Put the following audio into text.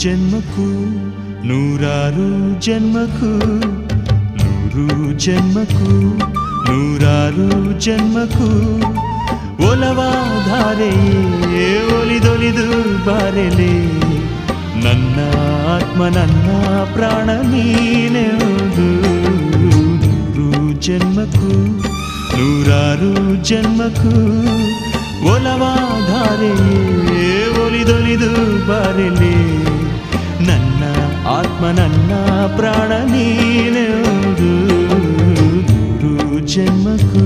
ಜನ್ಮಕ್ಕೂ ನೂರಾರು ಜನ್ಮಕ್ಕೂ ನೂರು ಜನ್ಮಕ್ಕೂ ನೂರಾರು ಜನ್ಮಕ್ಕೂ ಒಲವಾಧಾರೆಯೇ ಒಲಿದೊಲಿದು ಬಾರೆಲೆ ನನ್ನ ಆತ್ಮ ನನ್ನ ಪ್ರಾಣ ನೀನೆಂದು ನೂರು ಜನ್ಮಕ್ಕೂ ನೂರಾರು ಜನ್ಮಕ್ಕೂ ಒಲವಾಧಾರೆಯೇ ಒಲಿದೊಲಿದು ಬಾರೆಲೆ ನನ್ನ ಆತ್ಮ ನನ್ನ ಪ್ರಾಣ ನೀನೆಂದು ನೂರು ಜನ್ಮಕ್ಕೂ